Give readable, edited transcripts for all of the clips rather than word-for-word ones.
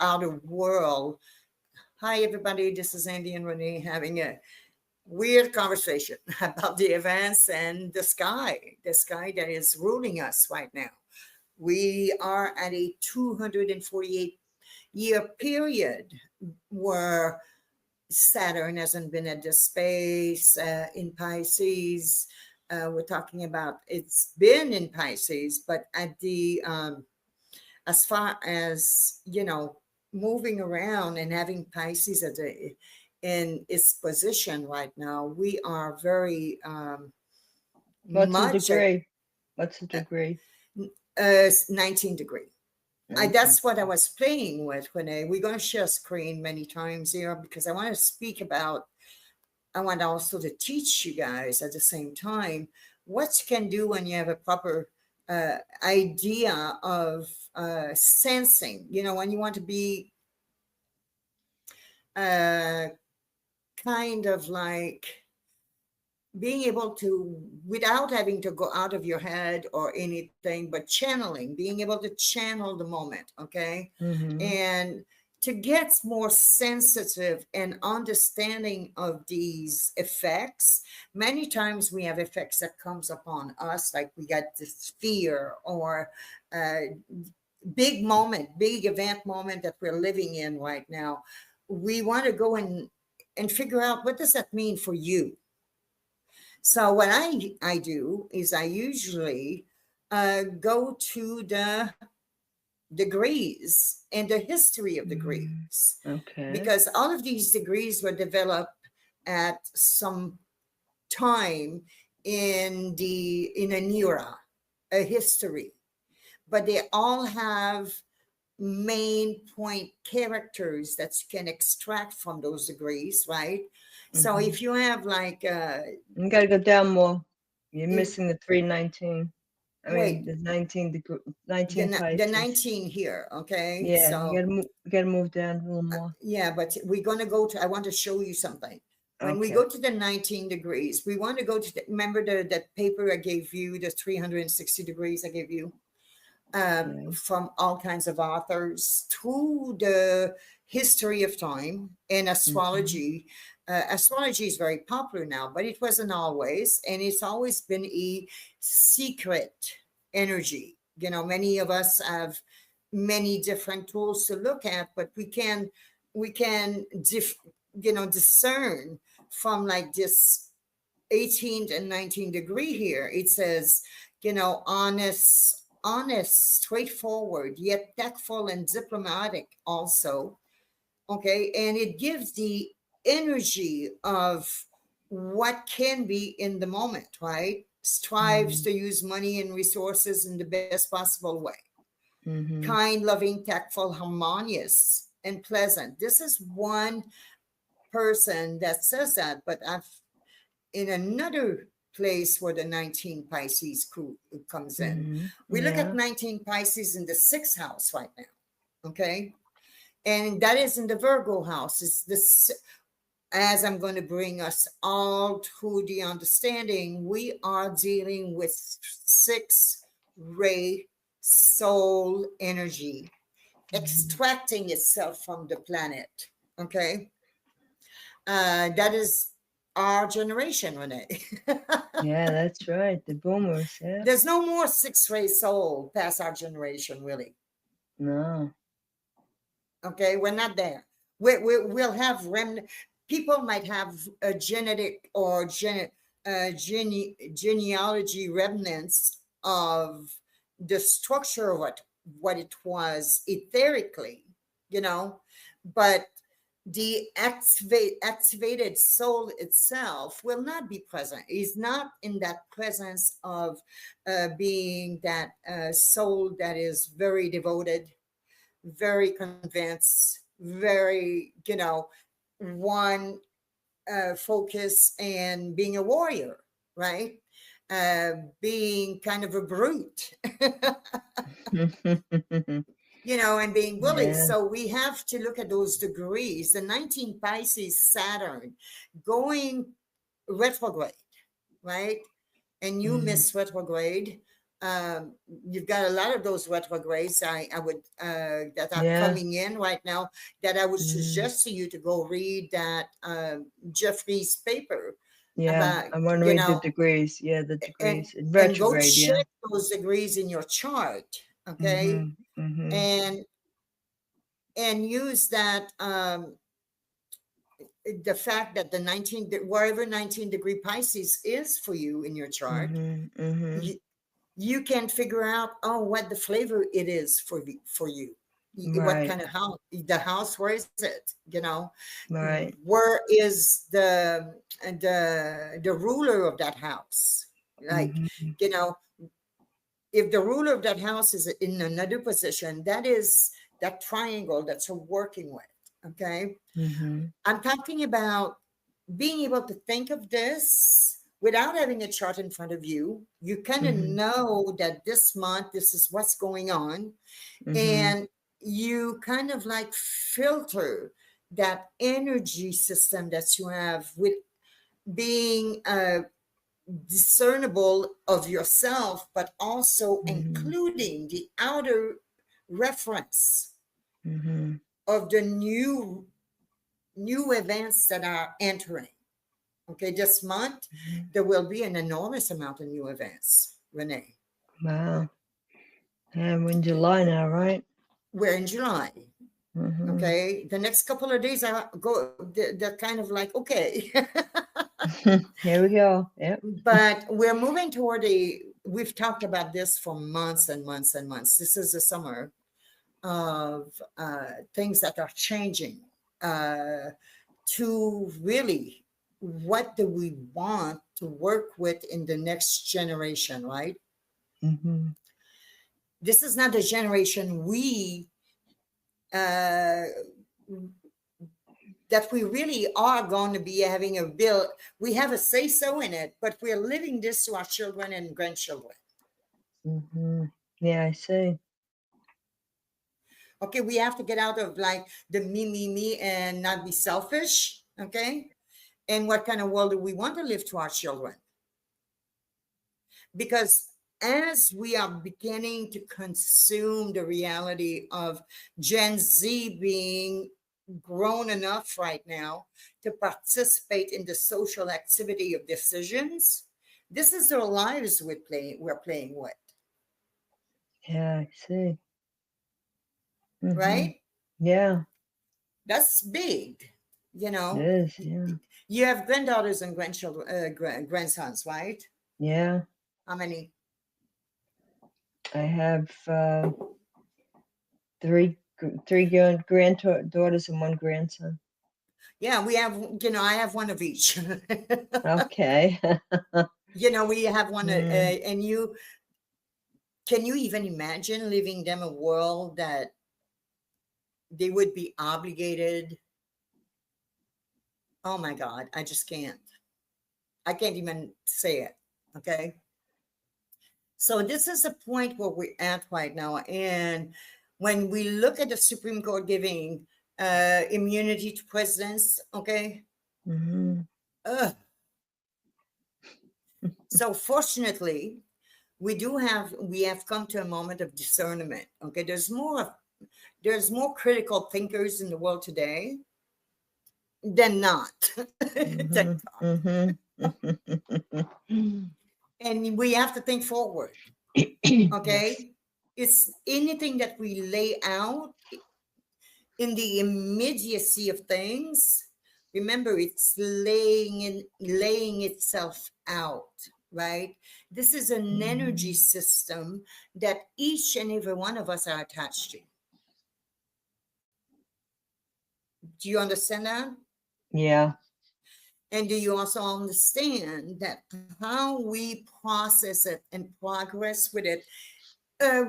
outer world. Hi, everybody. This is Andie and Renee having a weird conversation about the events and the sky that is ruling us right now. We are at a 248-year period where Saturn hasn't been at the space in Pisces. We're talking about it's been in Pisces, but at the as far as moving around and having Pisces at in its position right now, we are very What's the much degree? What's the degree? 19 degree. 19. That's what I was playing with, Renee. We're going to share screen many times here because I want to speak about, I want also to teach you guys at the same time what you can do when you have a proper idea of sensing, when you want to be kind of like being able to, without having to go out of your head or anything, but channeling, being able to channel the moment, okay? Mm-hmm. And to get more sensitive and understanding of these effects. Many times we have effects that comes upon us, like we got this fear or big event moment that we're living in right now. We want to go and figure out, what does that mean for you? So what I do is I usually go to the degrees and the history of degrees. Okay. Because all of these degrees were developed at some time in an era, a history. But they all have main point characters that you can extract from those degrees, right? So if you have like you gotta go down more. You're missing the 319. I wait, mean the 19 Pisces. the 19 here, okay? Yeah, So you gotta move down a little more. yeah, but we're gonna go to, I want to show you something. When we go to the 19 degrees, we want to go to remember that paper I gave you, the 360 degrees I gave you, from all kinds of authors through the history of time and astrology. Astrology is very popular now, but it wasn't always, and it's always been a secret energy. Many of us have many different tools to look at, but we can discern from like this 18th and 19th degree here. It says, honest, straightforward, yet tactful and diplomatic also. Okay. And it gives the energy of what can be in the moment, right? Strives to use money and resources in the best possible way. Kind, loving, tactful, harmonious, and pleasant. This is one person that says that, but I've in another place where the 19 Pisces comes in. We look at 19 Pisces in the 6th house right now, okay? And that is in the Virgo house. It's this, as I'm going to bring us all to the understanding, we are dealing with 6-ray soul energy extracting itself from the planet, okay? That is our generation, Renee. Yeah, that's right. The boomers. Yeah. There's no more 6-ray soul past our generation, really. No. Okay, we're not there. We'll have people might have a genetic or genealogy remnants of the structure of what it was etherically, but the activated soul itself will not be present. Is not in that presence of being that soul that is very devoted, very convinced, very, one focus, and being a warrior, right? Being kind of a brute. And being willing. Yeah. So we have to look at those degrees. The 19 Pisces Saturn going retrograde, right? And you miss retrograde you've got a lot of those retrogrades I would that are Yeah. coming in right now, that I would Mm. suggest to you to go read that Jeffrey's paper Yeah. about, I want to you read the know, degrees. Yeah, the and degrees. and go Retrograde, yeah. check those degrees in your chart, okay? Mm-hmm. Mm-hmm. And use that the fact that the 19 wherever 19-degree Pisces is for you in your chart, Mm-hmm. Mm-hmm. you can figure out, oh, what the flavor it is for you, what Right. kind of house, the house, where is it, you know, Right. where is the ruler of that house, like, Mm-hmm. you know, if the ruler of that house is in another position, that is that triangle that you're working with, okay? Mm-hmm. I'm talking about being able to think of this without having a chart in front of you. You kind of Mm-hmm. know that this month, this is what's going on. Mm-hmm. And you kind of like filter that energy system that you have with being discernible of yourself, but also Mm-hmm. including the outer reference Mm-hmm. of the new events that are entering. Okay, this month, there will be an enormous amount of new events, Renee. Wow. And we're in July now, right? We're in July. Mm-hmm. Okay, the next couple of days they're kind of like, okay. Here we go. Yep. But we're moving toward we've talked about this for months and months and months. This is the summer of things that are changing, to really, what do we want to work with in the next generation, right? Mm-hmm. This is not the generation uh, that we really are going to be having a bill. We have a say so in it, but we're living this to our children and grandchildren. Mm-hmm. Yeah, I see. Okay, we have to get out of like the me, and not be selfish. Okay, and what kind of world do we want to live to our children? Because as we are beginning to consume the reality of Gen Z being grown enough right now to participate in the social activity of decisions, this is their lives we're playing with. Yeah, I see. Mm-hmm. Right? Yeah. That's big. You It know, is. Yeah. you have granddaughters and grandchildren, grandsons, right? Yeah. How many? I have three granddaughters and one grandson. Yeah, we have, I have one of each. Okay. We have one, Mm. and can you even imagine living them a world that they would be obligated? Oh my God, I just can't. I can't even say it. Okay. So this is the point where we're at right now. And when we look at the Supreme Court giving immunity to presidents, okay. Mm-hmm. Ugh. So fortunately, we have come to a moment of discernment. Okay, there's more critical thinkers in the world today than not. Mm-hmm. Mm-hmm. And we have to think forward. Okay, Yes. it's anything that we lay out in the immediacy of things. Remember, it's laying itself out, right? This is an energy system that each and every one of us are attached to. Do you understand that? Yeah. And do you also understand that how we process it and progress with it, uh,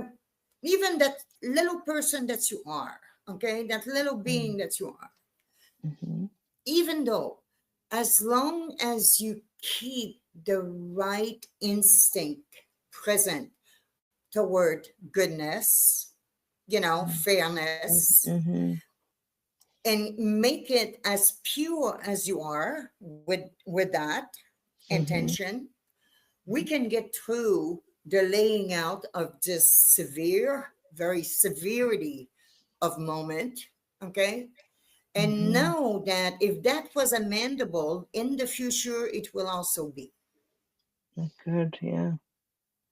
even that little person that you are, okay, that little being that you are, Mm-hmm. even though, as long as you keep the right instinct present toward goodness, fairness, Mm-hmm. and make it as pure as you are with that Mm-hmm. intention, we can get through the laying out of this very severity of moment, okay? And know that if that was amendable in the future, it will also be. Good, yeah.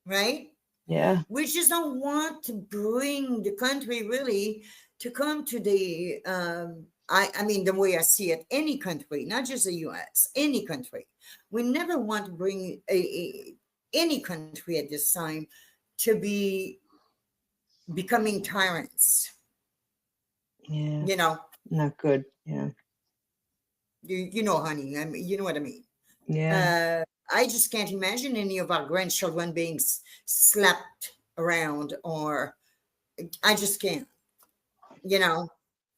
Right? Yeah. We just don't want to bring the country really to come to the, I mean, the way I see it, any country, not just the US, any country. We never want to bring any country at this time to be becoming tyrants. Yeah. You know, Not good. Yeah. you know, honey, I mean, you know what I mean. Yeah. I just can't imagine any of our grandchildren being slapped around, or I just can't, you know.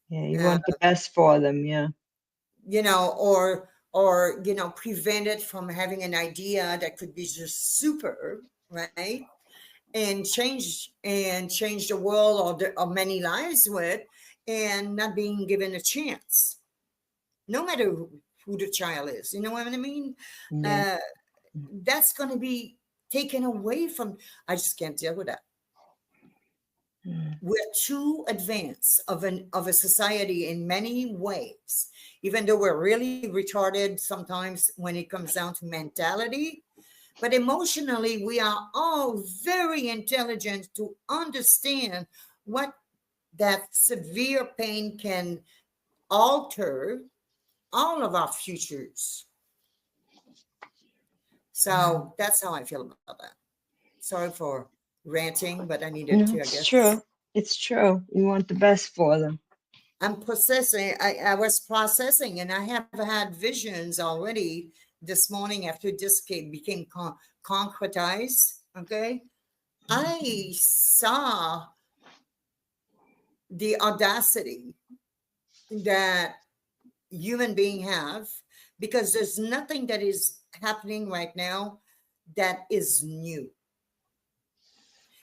Yeah. You want the best for them. Yeah. You know, or you know, prevented from having an idea that could be just super, right? And change the world or many lives with, and not being given a chance, no matter who the child is. You know what I mean? Yeah. That's going to be taken away from. I just can't deal with that. We're too advanced of a society in many ways, even though we're really retarded sometimes when it comes down to mentality. But emotionally, we are all very intelligent to understand what that severe pain can alter all of our futures. So that's how I feel about that. Sorry for ranting, but I needed to, I It's guess. true. It's true. You want the best for them. I'm processing. I was processing, and I have had visions already this morning after this became concretized. Okay. I saw the audacity that human being have, because there's nothing that is happening right now that is new.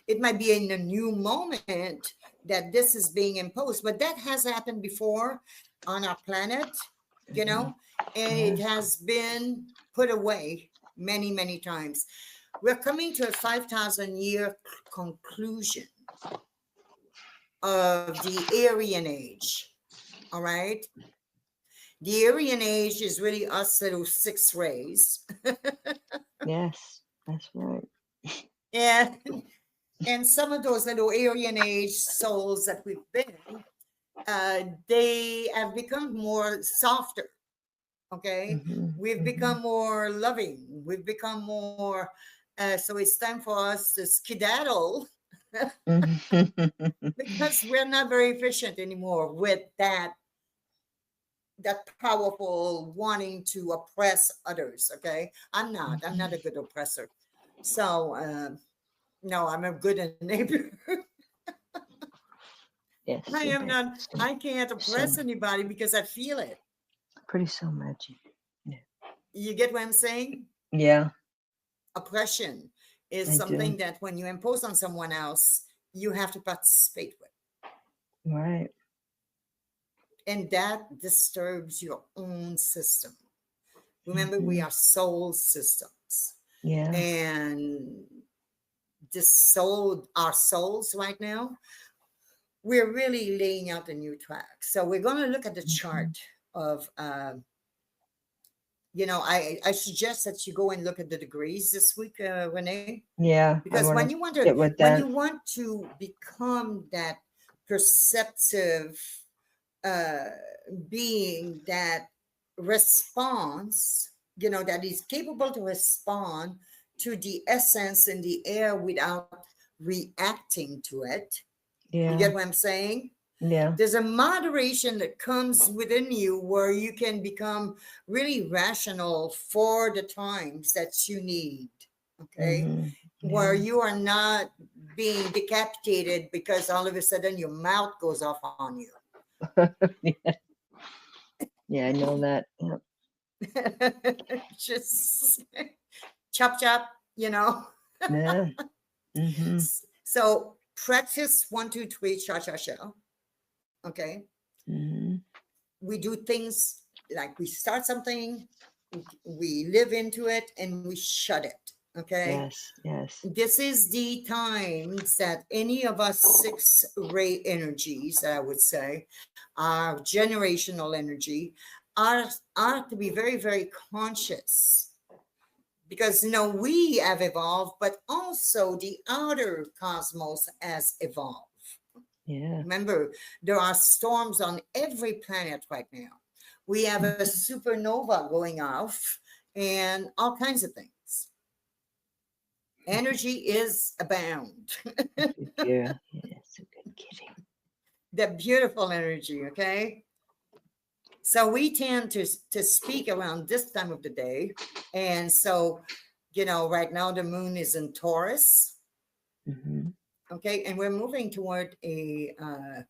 It might be in a new moment that this is being imposed, but that has happened before on our planet, you know, and it has been put away many, many times. We're coming to a 5,000-year conclusion of the Aryan Age. All right. The Aryan Age is really us little six rays. Yes, that's right. And some of those little Aryan Age souls that we've been, they have become more softer. Okay. We've become more loving. We've become more, so it's time for us to skedaddle because we're not very efficient anymore with that powerful wanting to oppress others. Okay. I'm not a good oppressor. So no, I'm a good neighbor. Yes. I am not. I can't oppress anybody because I feel it. Pretty so magic. Yeah. You get what I'm saying? Yeah. Oppression is something that when you impose on someone else, you have to participate with. Right. And that disturbs your own system. Remember, we are soul systems. Yeah. And our souls right now, we're really laying out a new track. So we're going to look at the chart of, you know, I suggest that you go and look at the degrees this week, Renee. Yeah. Because when you want to become that perceptive being that responds, you know, that is capable to respond to the essence in the air without reacting to it. Yeah. You get what I'm saying? Yeah. There's a moderation that comes within you where you can become really rational for the times that you need. Okay. Where you are not being decapitated because all of a sudden your mouth goes off on you. Yeah, I know that. Just chop, chop, you know. Yeah. So practice 1, 2, 3, cha, cha, cha. Okay. We do things like we start something, we live into it, and we shut it. Okay. Yes. Yes. This is the times that any of us six ray energies, I would say, our generational energy, are to be very, very conscious, because we have evolved, but also the outer cosmos has evolved. Yeah. Remember, there are storms on every planet right now. We have a supernova going off and all kinds of things. Energy is abound. Good girl. Yes. A good kitty. The beautiful energy, okay? So we tend to speak around this time of the day. And so, right now the moon is in Taurus. Mm-hmm. Okay, and we're moving toward an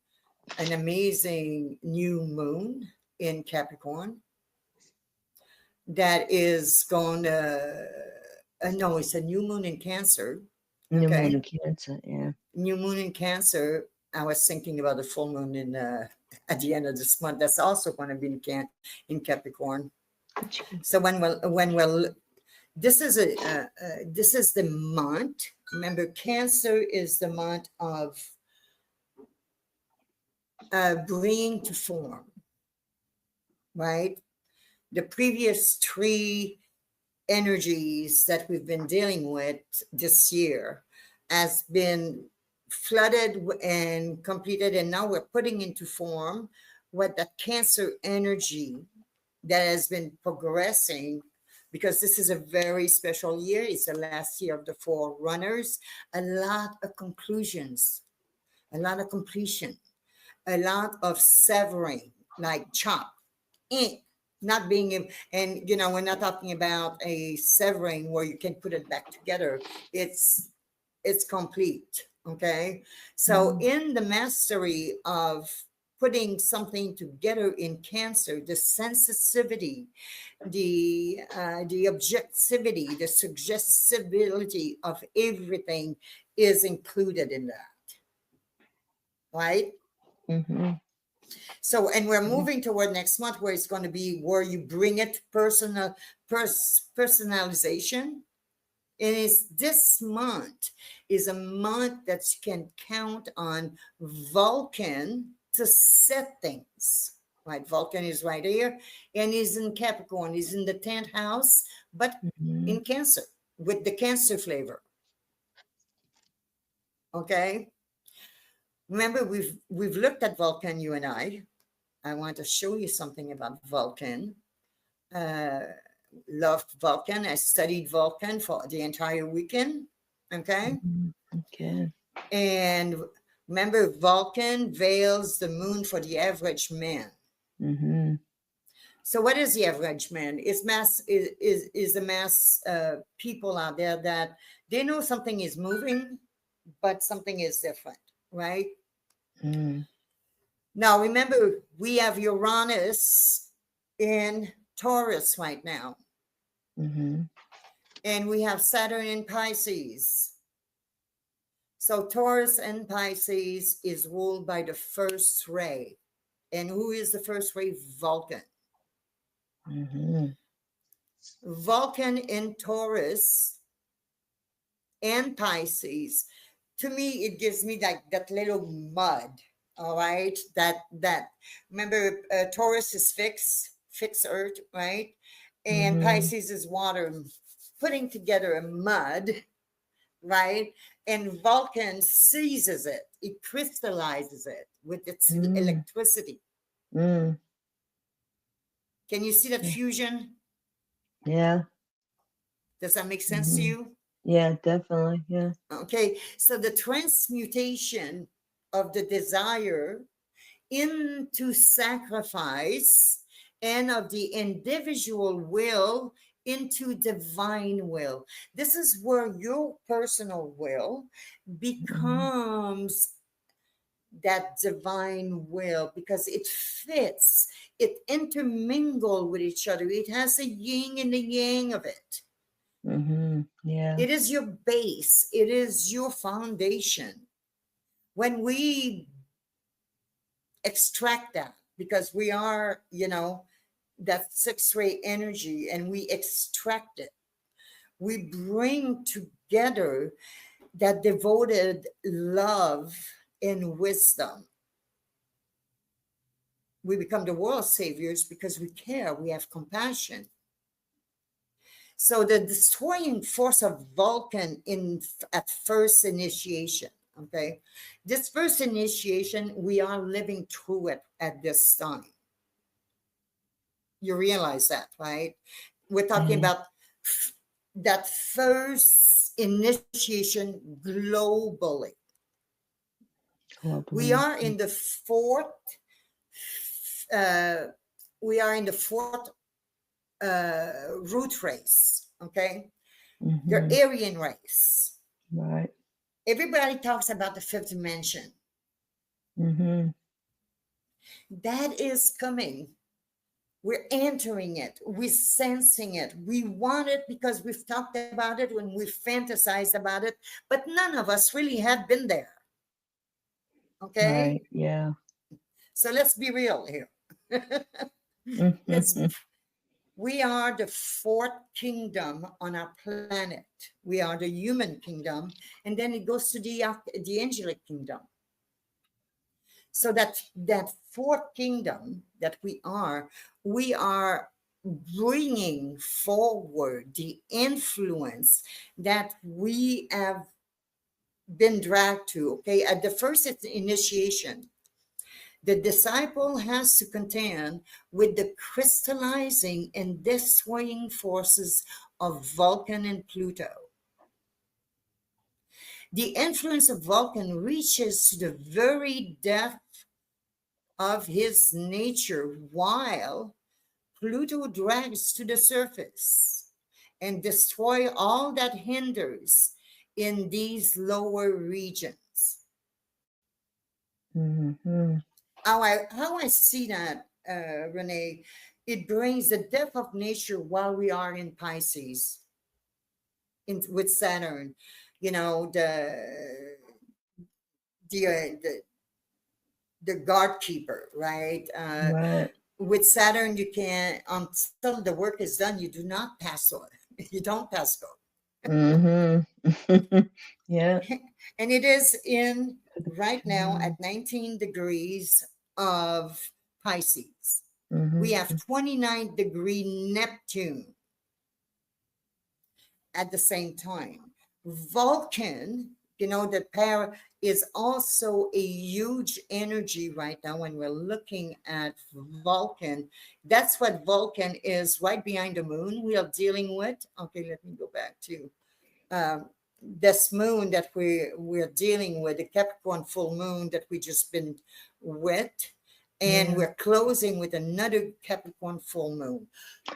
amazing new moon in Capricorn that is going to, no, it's a new moon in Cancer. New moon Okay, in Cancer. Yeah. new moon in Cancer. I was thinking about the full moon in at the end of this month. That's also going to be in Capricorn. So when we'll this is the month. Remember, Cancer is the month of bringing to form, right? The previous three energies that we've been dealing with this year has been flooded and completed, and now we're putting into form what that Cancer energy that has been progressing, because this is a very special year. It's the last year of the four runners. A lot of conclusions, a lot of completion, a lot of severing, like chop, ink, not being able, and we're not talking about a severing where you can put it back together. It's complete. Okay, so in the mastery of putting something together in Cancer, the sensitivity, the objectivity, the suggestibility of everything is included in that, right? Mm-hmm. So, and we're moving toward next month where it's going to be where you bring it personalization. And this month is a month that you can count on Vulcan to set things. Right, Vulcan is right here, and he's in Capricorn. He's in the 10th house, but in Cancer with the Cancer flavor. Okay. Remember, we've looked at Vulcan, you and I. I want to show you something about Vulcan. Loved Vulcan. I studied Vulcan for the entire weekend. Okay. Okay. And remember, Vulcan veils the moon for the average man. Mm-hmm. So what is the average man? Is the mass people out there that they know something is moving, but something is different, right? Mm. Now, remember, we have Uranus in Taurus right now. Mm-hmm. And we have Saturn in Pisces. So Taurus and Pisces is ruled by the first ray. And who is the first ray? Vulcan. Mm-hmm. Vulcan in Taurus and Pisces. To me, it gives me like that little mud. All right. That remember, Taurus is fixed earth, right? And Pisces is water, putting together a mud, right? And Vulcan seizes it, it crystallizes it with its electricity. Mm. Can you see that fusion? Yeah. Does that make sense to you? Yeah, definitely. Yeah. Okay, so the transmutation of the desire into sacrifice and of the individual will into divine will. This is where your personal will becomes that divine will, because it fits, it intermingle with each other. It has a yin and a yang of it. Yeah. It is your base, it is your foundation. When we extract that, because we are, that six ray energy, and we extract it, we bring together that devoted love and wisdom. We become the world saviors because we care, we have compassion. So the destroying force of Vulcan at first initiation, okay? This first initiation, we are living through it at this time. You realize that, right? We're talking about that first initiation globally. We are in the fourth root race, okay? The Aryan race. Right. Everybody talks about the fifth dimension. That is coming. We're entering it. We're sensing it. We want it because we've talked about it when we've fantasized about it, but none of us really have been there. Okay? Right. Yeah. So let's be real here. We are the fourth kingdom on our planet. We are the human kingdom, and then it goes to the angelic kingdom. So that fourth kingdom that we are bringing forward the influence that we have been dragged to. Okay, at the first initiation, the disciple has to contend with the crystallizing and destroying forces of Vulcan and Pluto. The influence of Vulcan reaches to the very depth of his nature, while Pluto drags to the surface and destroy all that hinders in these lower regions. How I see that, Renee, it brings the depth of nature while we are in Pisces, with Saturn, you know, the guard keeper, right? Right. With Saturn, you can, until the work is done, you do not pass on. You don't pass go. Yeah. And it is in right now at 19 degrees of Pisces. We have 29-degree Neptune at the same time. Vulcan, you know, the pair is also a huge energy right now when we're looking at Vulcan. That's what Vulcan is, right behind the moon we are dealing with. Okay, let me go back to this moon that we're dealing with, the Capricorn full moon that we just been with. And we're closing with another Capricorn full moon.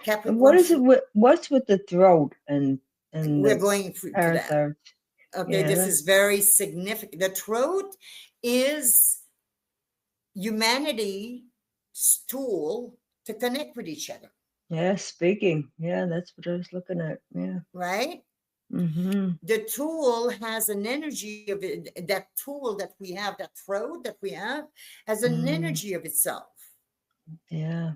And what is it what's with the throat and we're going through to that. Okay, this is very significant. The throat is humanity's tool to connect with each other. Yeah, speaking. Yeah, that's what I was looking at. Yeah. Right? The tool has an energy of it. That tool that we have, that throat that we have, has an energy of itself. Yeah.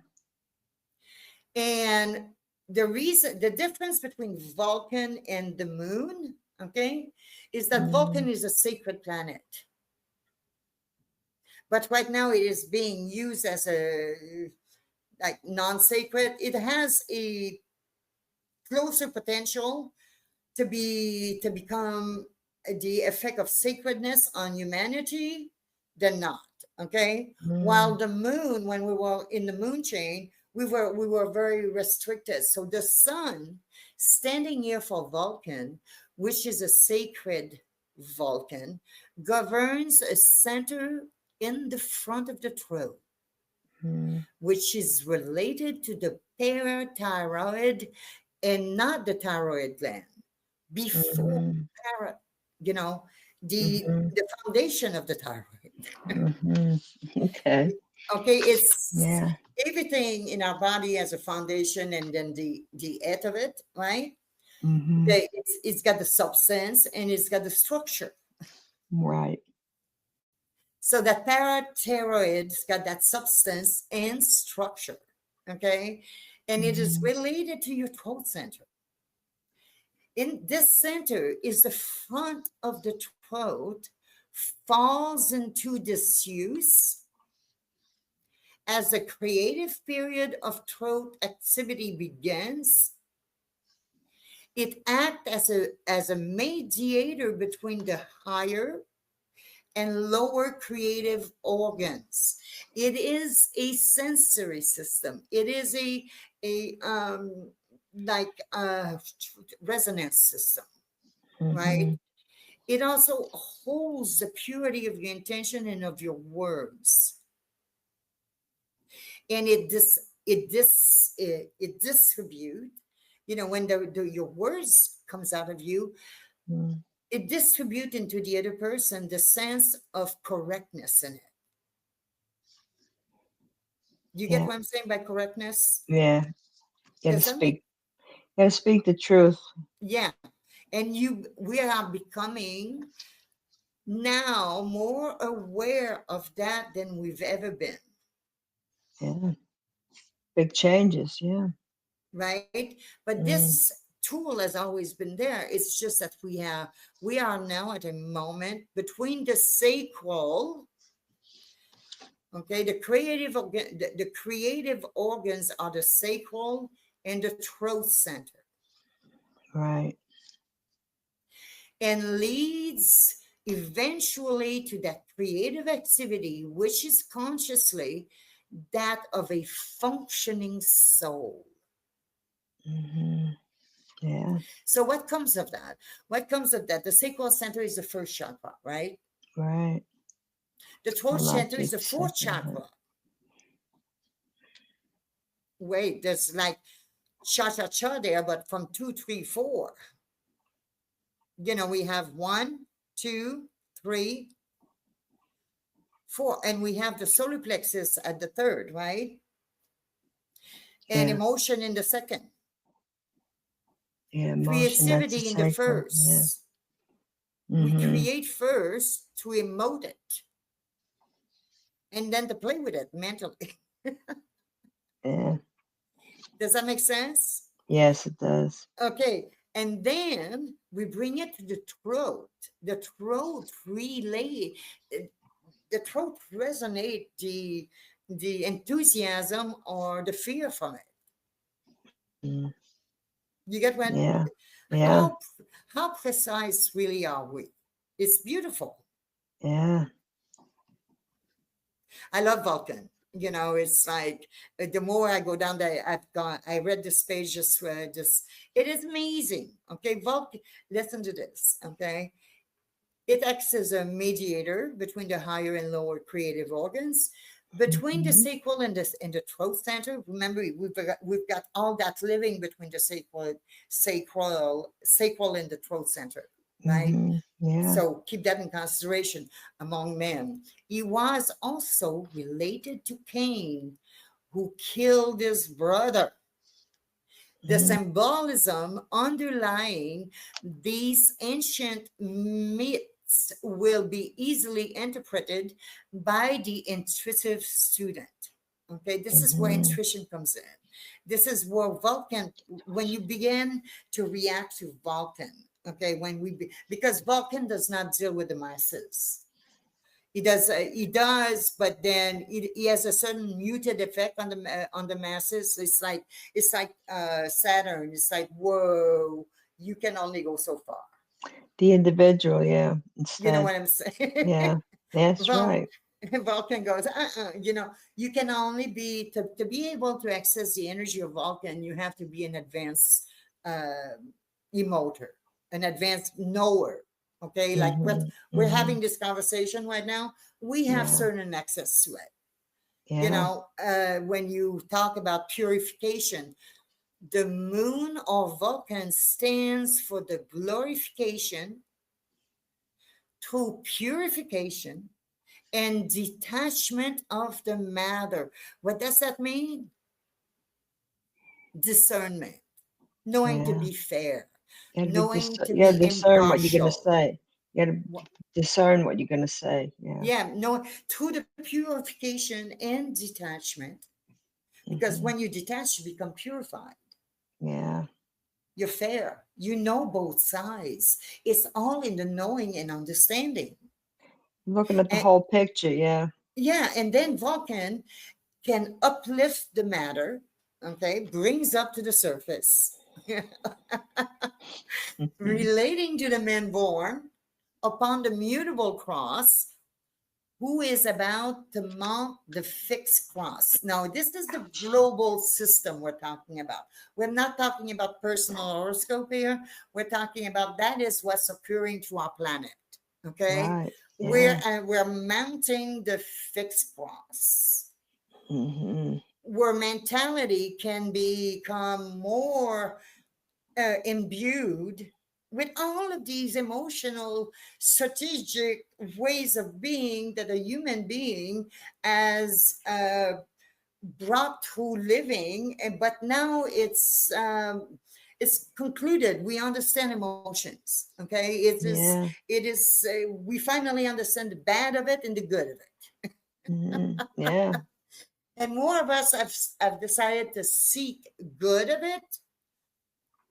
And the difference between Vulcan and the moon, okay, is that Vulcan is a sacred planet. But right now it is being used as a like non-sacred. It has a closer potential to become the effect of sacredness on humanity than not. Okay. While the moon, when we were in the moon chain, we were very restricted. So the sun standing here for Vulcan, which is a sacred Vulcan, governs a center in the front of the throat, which is related to the parathyroid and not the thyroid gland. Before you know, the foundation of the thyroid. Okay. Okay, it's everything in our body has a foundation, and then the head of it, right? It's got the substance and it's got the structure. Right. So that parathyroid's got that substance and structure, okay? And it is related to your throat center. In this center is the front of the throat, falls into disuse as the creative period of throat activity begins. It acts as a mediator between the higher and lower creative organs. It is a sensory system. It is a like a resonance system, right? It also holds the purity of your intention and of your words, and it distribute. You know, when your words comes out of you, it distribute into the other person the sense of correctness in it. You get what I'm saying by correctness? Yeah. You gotta Does that make? speak. You gotta speak the truth. Yeah, and we are becoming now more aware of that than we've ever been. Yeah. Big changes. Yeah. Right? But this tool has always been there. It's just that we are now at a moment between the sacral. Okay, the creative organs are the sacral and the throat center. Right. And leads eventually to that creative activity, which is consciously that of a functioning soul. Yeah. So what comes of that? What comes of that? The sacral center is the first chakra, right? Right. The throat center is the fourth chakra. Wait, there's like cha-cha-cha there, but from 2, 3, 4. You know, we have 1, 2, 3, 4, and we have the solar plexus at the third, right? And emotion in the second. Yeah, emotion, creativity in the first. Yeah. We create first to emote it and then to play with it mentally. Yeah. Does that make sense? Yes, it does. Okay. And then we bring it to the throat. The throat relay, the throat resonate the enthusiasm or the fear from it. You get when? Yeah. How precise really are we? It's beautiful. Yeah. I love Vulcan. You know, it's like the more I go down there, I read this page just it is amazing. Okay, Vulcan, listen to this. Okay, it acts as a mediator between the higher and lower creative organs, between the sacral and the throat center. Remember, we've got all that living between the sacral and the throat center, right? Yeah. So keep that in consideration among men. He was also related to Cain, who killed his brother. The symbolism underlying these ancient myths will be easily interpreted by the intuitive student. Okay, this is where intuition comes in. This is where Vulcan, when you begin to react to Vulcan, okay, because Vulcan does not deal with the masses. He does, but then he has a certain muted effect on the masses. It's like Saturn. It's like, whoa, you can only go so far. The individual, yeah. You know what I'm saying? Yeah, that's right. Vulcan goes, you know, you can only be to be able to access the energy of Vulcan. You have to be an advanced emoter, an advanced knower. Okay, like we're having this conversation right now. We have certain access to it. You know, when you talk about purification, the moon or Vulcan stands for the glorification through purification and detachment of the matter. What does that mean? Discernment, knowing to be fair, knowing to be discern what you're going to impartial. say. You got to discern what you're going to say. Yeah, no, through the purification and detachment, because when you detach, you become purified. Yeah. You're fair. You know both sides. It's all in the knowing and understanding. Looking at the And whole picture, yeah. yeah, and then Vulcan can uplift the matter, okay, brings up to the surface, Mhm. relating to the man born upon the mutable cross, who is about to mount the fixed cross. Now, this is the global system we're talking about. We're not talking about personal horoscope here. We're talking about that is what's occurring to our planet. Okay, Right. we're Yeah. we're mounting the fixed cross, Hmm. where mentality can become more imbued with all of these emotional, strategic ways of being that a human being has brought through living. But now it's concluded. We understand emotions. Okay, Yeah. we finally understand the bad of it and the good of it. Yeah. And more of us have decided to seek good of it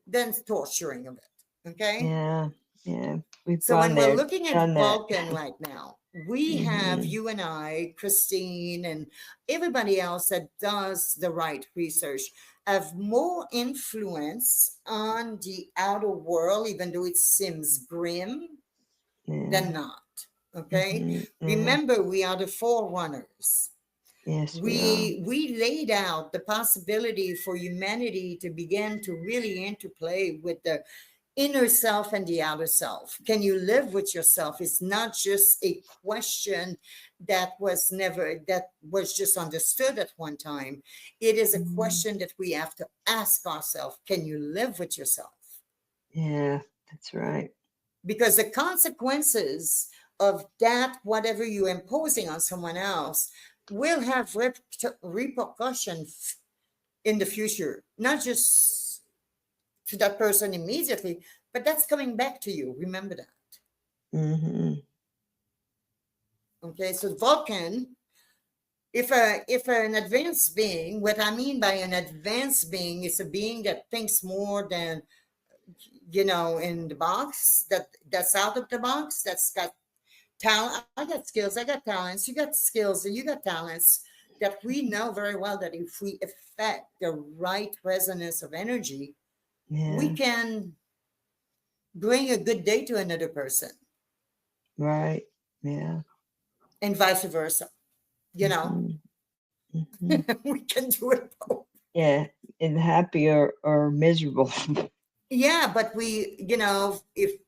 than torturing of it. Okay. Yeah. Yeah. We've So gone when we're there, looking at done that. Vulcan right now, we have Hmm. you and I, Christine, and everybody else that does the right research have more influence on the outer world, even though it seems grim, Yeah. than not. Okay. Yeah. Remember, we are the forerunners. Yes, we are. We laid out the possibility for humanity to begin to really interplay with the inner self and the outer self. Can you live with yourself? It's not just a question that was just understood at one time. It is a Mm. question that we have to ask ourselves. Can you live with yourself? Yeah, that's right. Because the consequences of that, whatever you're imposing on someone else, will have repercussions in the future, not just to that person immediately, but that's coming back to you. Remember that. Hmm. Okay, so Vulcan, if an advanced being, what I mean by an advanced being is a being that thinks more than in the box, that's out of the box, that's got talent. I got skills, I got talents, you got skills, and you got talents that we know very well that if we affect the right resonance of energy, we Yeah, can bring a good day to another person right. Yeah. and vice versa. You know, Hmm. Hmm. we can do it both. Yeah, and happy or miserable. Yeah, but if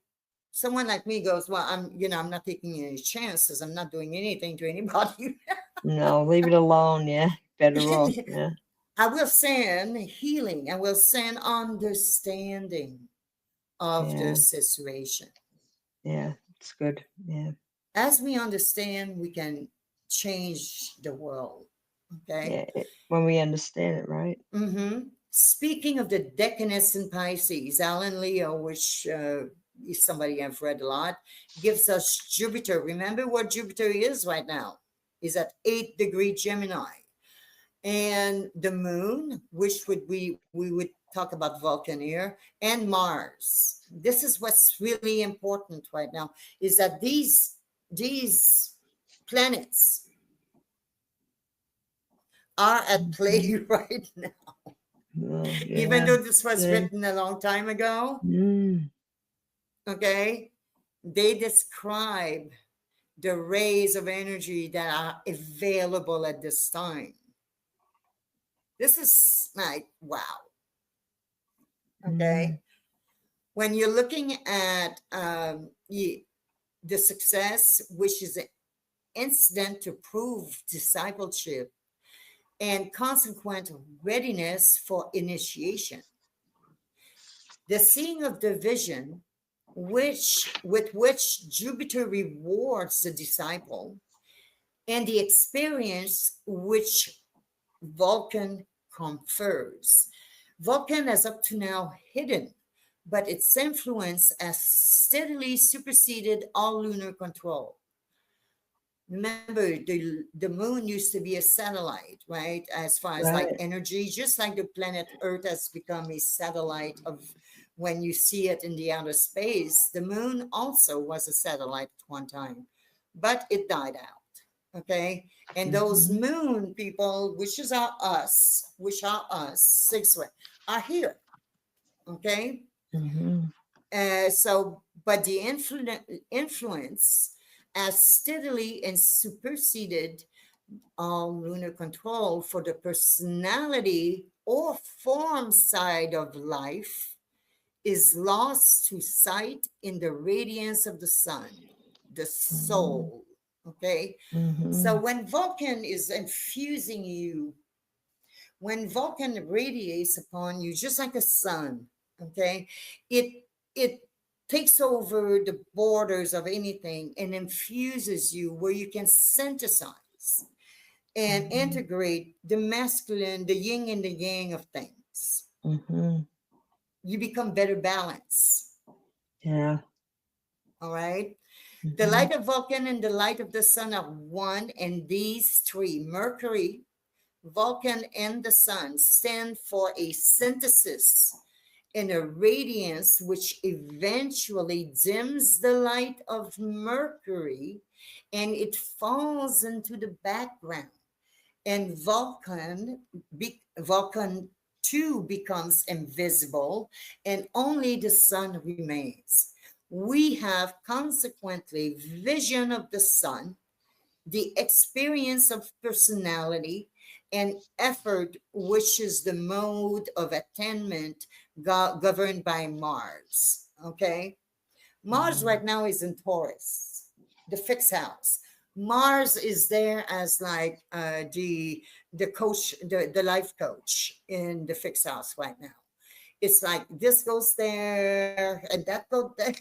someone like me goes, well, I'm not taking any chances. I'm not doing anything to anybody. No, leave it alone. Yeah, better off. Yeah, I will send healing. I will send understanding of the yeah, situation. yeah. It's good. Yeah, As we understand, we can change the world. Okay. yeah. When we understand it, right? Speaking of the decadence in Pisces, Alan Leo, which is somebody I've read a lot, gives us Jupiter. Remember what Jupiter is right now? Is at 8-degree Gemini. And the moon, which we would talk about Vulcan here, and Mars. This is what's really important right now, is that these planets are at play Mhm. right now. Oh, Even yeah. though this was Yeah. written a long time ago, Mm. okay, they describe the rays of energy that are available at this time. This is like, wow, Mm. okay. When you're looking at the success, which is an incident to prove discipleship and consequent readiness for initiation, the seeing of the vision, with which Jupiter rewards the disciple, and the experience which Vulcan confers. Vulcan has up to now hidden, but its influence has steadily superseded all lunar control. Remember, the moon used to be a satellite, right? As far as like Right. energy, just like the planet Earth has become a satellite of when you see it in the outer space. The moon also was a satellite at one time, but it died out. Okay. And those moon people, which are us, 6 way, are here. Okay. So, but the influence as steadily and superseded all lunar control for the personality or form side of life is lost to sight in the radiance of the sun, the soul. Okay. So when Vulcan is infusing you, when Vulcan radiates upon you, just like a sun, okay, it takes over the borders of anything and infuses you where you can synthesize and integrate the masculine, the yin and the yang of things. You become better balanced. Yeah. All right. The light of Vulcan and the light of the sun are one, and these three, Mercury, Vulcan, and the sun, stand for a synthesis and a radiance which eventually dims the light of Mercury and it falls into the background. And Vulcan 2 becomes invisible and only the sun remains. We have consequently vision of the sun, the experience of personality, and effort, which is the mode of attainment governed by Mars. Okay. Mars right now is in Taurus, the fixed house. Mars is there as like the coach, the life coach in the fixed house right now. It's like this goes there and that goes there,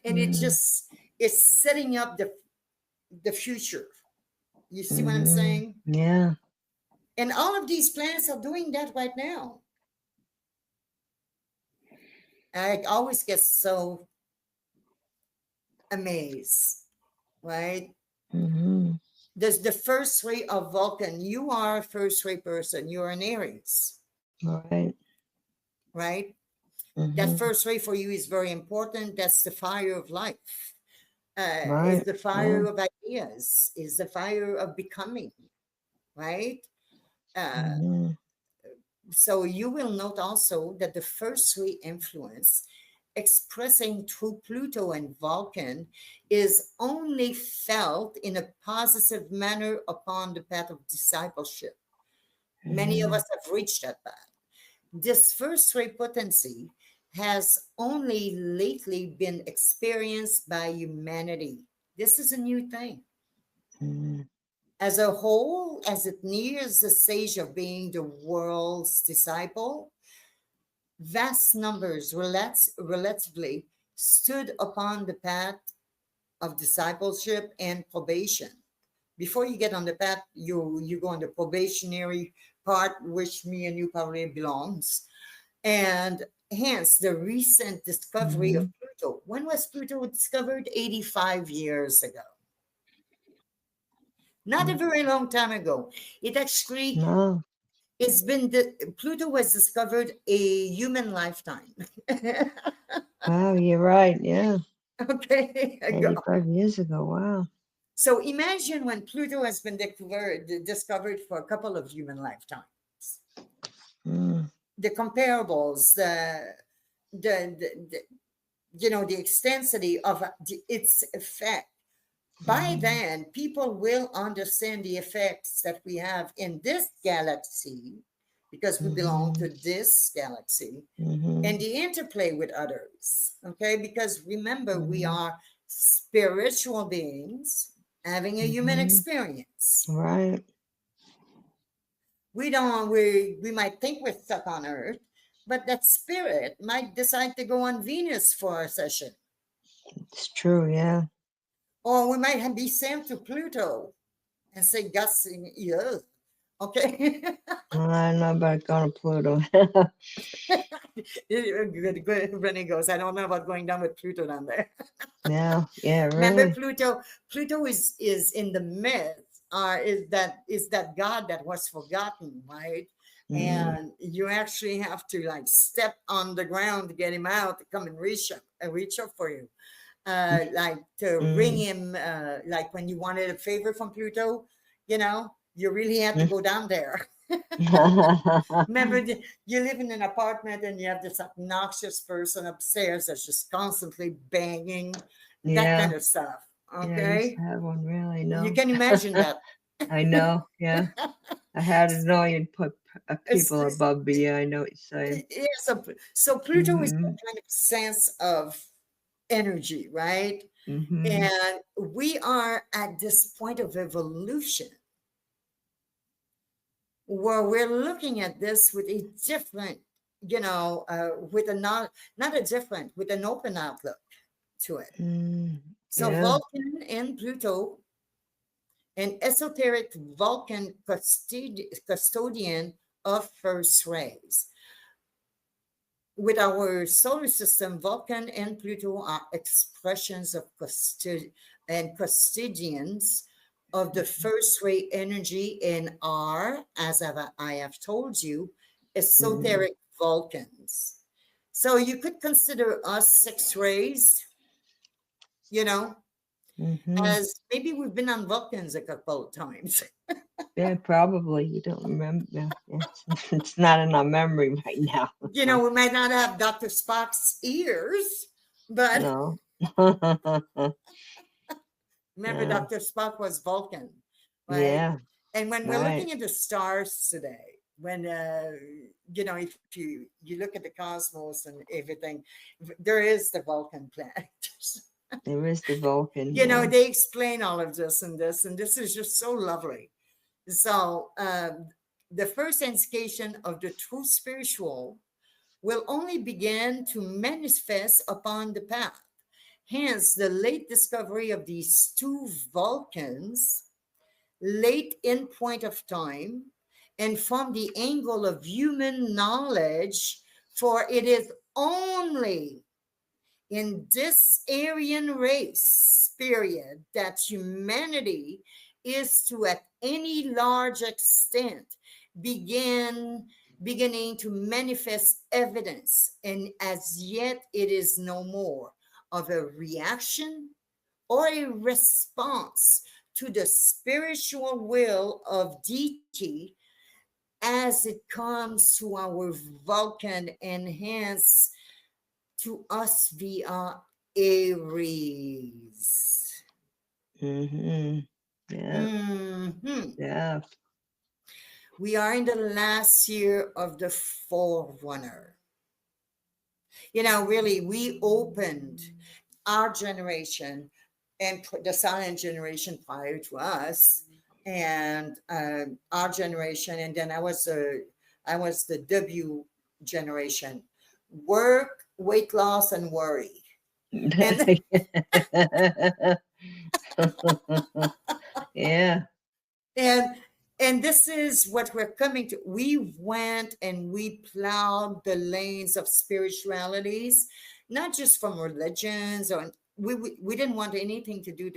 and it's setting up the future. You see what I'm saying? Yeah. And all of these planets are doing that right now. I always get so amazed, right? There's the first ray of Vulcan. You are a first ray person. You're an Aries. Right. Right? That first ray for you is very important. That's the fire of life. Is the fire of ideas, is the fire of becoming, right? So you will note also that the first ray influence expressing through Pluto and Vulcan is only felt in a positive manner upon the path of discipleship. Many of us have reached that path. This first ray potency has only lately been experienced by humanity. This is a new thing. As a whole, as it nears the stage of being the world's disciple, vast numbers relatively stood upon the path of discipleship and probation. Before you get on the path, you go on the probationary part, which me and you probably belongs. And hence the recent discovery of Pluto. When was Pluto discovered? 85 years ago. Not a very long time ago. It actually, it's been, Pluto was discovered a human lifetime. Wow, you're right. Yeah. Okay. 85 years ago. Wow. So imagine when Pluto has been discovered for a couple of human lifetimes. The comparables, the extensity of its effect. By then, people will understand the effects that we have in this galaxy, because we belong to this galaxy, and the interplay with others. Okay, because remember, we are spiritual beings having a human experience. Right. We might think we're stuck on Earth, but that spirit might decide to go on Venus for a session. It's true, yeah. Or we might be sent to Pluto and say, Gus, yeah. Okay. I don't know about going to Pluto. Good. Renee goes, I don't know about going down with Pluto down there. Yeah, really. Remember, Pluto is in the myth is that God that was forgotten, right? And you actually have to like step on the ground to get him out to come and reach up for you. Like to ring him, like when you wanted a favor from Pluto, you really had to go down there. Remember, you live in an apartment and you have this obnoxious person upstairs that's just constantly banging, that kind of stuff. Yeah, I used Okay. to have one, really. No. You can imagine that. I know. Yeah. I had to know you'd put people It's- above me. Yeah, I know what you're saying. yeah, so Pluto is a kind of sense of energy, right? And we are at this point of evolution where we're looking at this with a different, with a not a different, with an open outlook to it. So Yeah. Vulcan and Pluto, an esoteric Vulcan custodian of first rays. With our solar system, Vulcan and Pluto are expressions of custodians of the first ray energy and are, as I have told you, esoteric Vulcans. So you could consider us six rays, as maybe we've been on Vulcans a couple of times. Yeah, probably. You don't remember. Yeah, it's not in our memory right now. We might not have Dr. Spock's ears, but No. remember, Yeah. Dr. Spock was Vulcan, right? Yeah. And when we're Right. looking at the stars today, when if you look at the cosmos and everything, there is the Vulcan planet. There is the Vulcan. They explain all of this, and this is just so lovely. So the first indication of the true spiritual will only begin to manifest upon the path. Hence, the late discovery of these two Vulcans, late in point of time, and from the angle of human knowledge, for it is only in this Aryan race period that humanity is to, at any large extent, beginning to manifest evidence, and as yet it is no more of a reaction or a response to the spiritual will of deity as it comes to our Vulcan, and hence to us via Aries. Yeah. Yeah. We are in the last year of the Forerunner. Really, we opened our generation and the silent generation prior to us, and our generation, and then I was the W generation: work, weight loss, and worry. And yeah. and this is what we're coming to. We went and we plowed the lanes of spiritualities, not just from religions, or we didn't want anything to do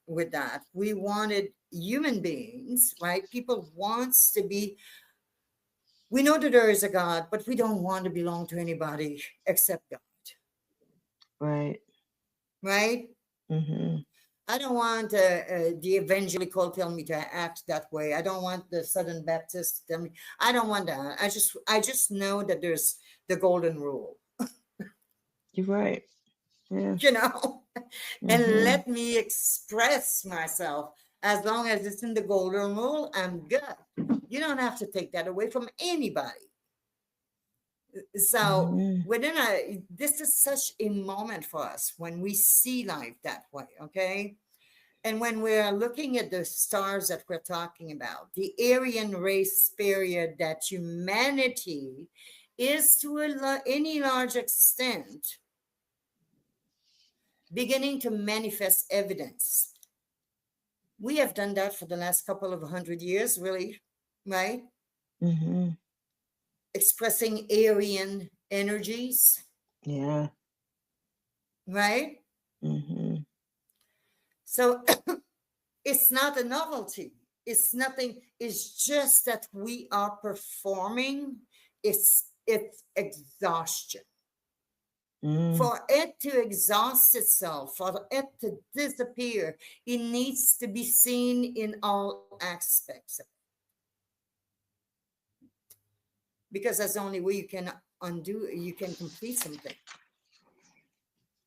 with that. We wanted human beings, right? People wants to be. We know that there is a God, but we don't want to belong to anybody except God. Right. Right? I don't want the evangelical tell me to act that way. I don't want the Southern Baptist to tell me. I don't want that. I just know that there's the golden rule. You're right. Yeah. And let me express myself. As long as it's in the golden rule, I'm good. You don't have to take that away from anybody. So this is such a moment for us when we see life that way, okay? And when we're looking at the stars that we're talking about, the Aryan race period that humanity is to any large extent beginning to manifest evidence. We have done that for the last couple of 100 years, really, right? Expressing Aryan energies. Yeah. Right? So it's not a novelty. It's nothing. It's just that we are performing. It's exhaustion. For it to exhaust itself, for it to disappear, it needs to be seen in all aspects. Because that's the only way you can undo, you can complete something.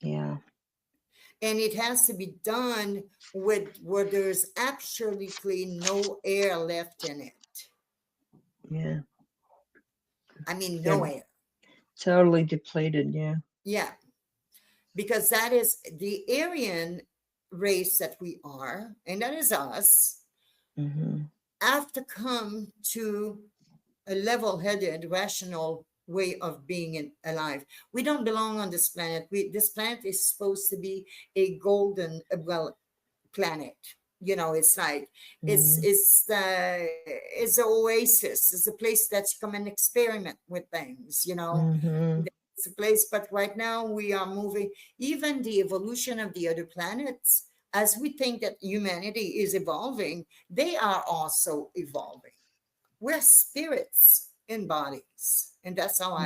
Yeah. And it has to be done with where there's absolutely no air left in it. Yeah. I mean, no air. Totally depleted. Yeah. Yeah. Because that is the Aryan race that we are, and that is us, have to come to a level-headed, rational way of being alive. We don't belong on this planet. This planet is supposed to be a golden, well, planet. You know, it's like it's the oasis. It's a place that you come and experiment with things. You know, it's a place. But right now we are moving. Even the evolution of the other planets, as we think that humanity is evolving, they are also evolving. We're spirits in bodies, and that's how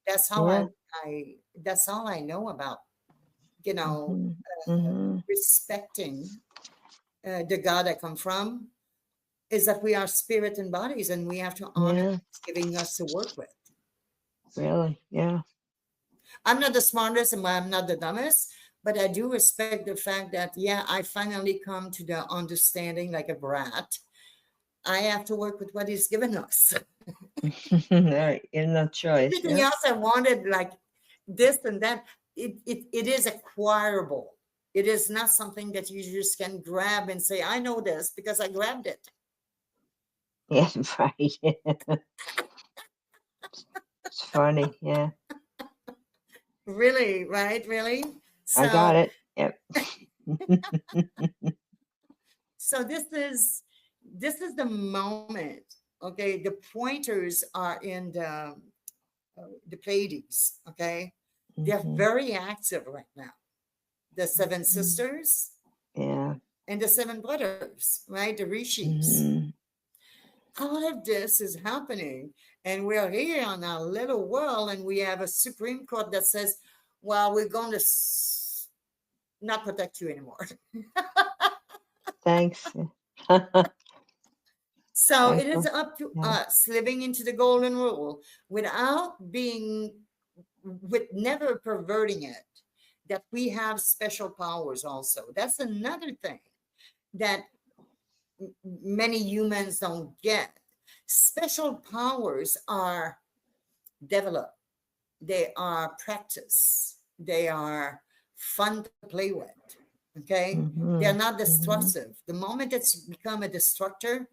that's how that's all I know about, you know, respecting the God I come from, is that we are spirit and bodies, and we have to honor what's giving us to work with. Really? Yeah. I'm not the smartest and I'm not the dumbest, but I do respect the fact that, yeah, I finally come to the understanding, like a brat, I have to work with what he's given us. Right. No choice. Everything else I wanted, like this and that, it is acquirable. It is not something that you just can grab and say, I know this because I grabbed it. Yeah, right. It's funny. Yeah. Really, right? Really? So, I got it. Yep. So this is the moment. Okay, the pointers are in the Pleiades. Okay, they're very active right now. The seven sisters, Yeah. and the seven brothers, right? The rishis. All of this is happening, and we're here on our little world, and we have a Supreme Court that says, well, we're going to not protect you anymore. Thanks. So it is up to us living into the golden rule without never perverting it, that we have special powers also. That's another thing that many humans don't get. Special powers are developed, they are practiced, they are fun to play with. Okay, they're not destructive. The moment that you become a destructor,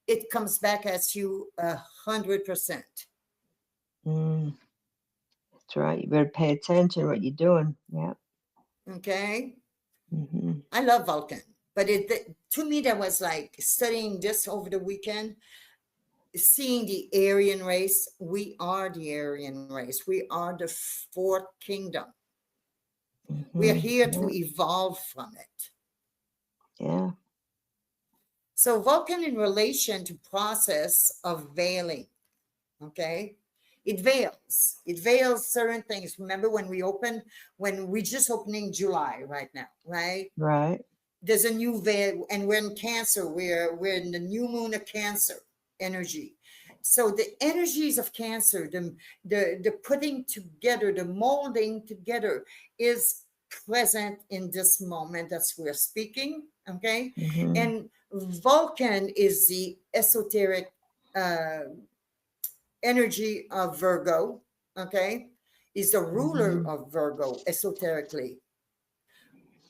it comes back at you 100%. That's right. You better pay attention to what you're doing. Yeah. Okay. I love Vulcan, but to me, that was like studying this over the weekend, seeing the Aryan race. We are the Aryan race. We are the fourth kingdom. We are here to evolve from it. Yeah. So Vulcan in relation to process of veiling, okay? It veils certain things. Remember when we just opening July right now, right? Right. There's a new veil, and we're in Cancer. We're in the new moon of Cancer energy. So the energies of Cancer, the putting together, the molding together is present in this moment as we're speaking, okay? And Vulcan is the esoteric energy of Virgo, okay? Is the ruler of Virgo esoterically.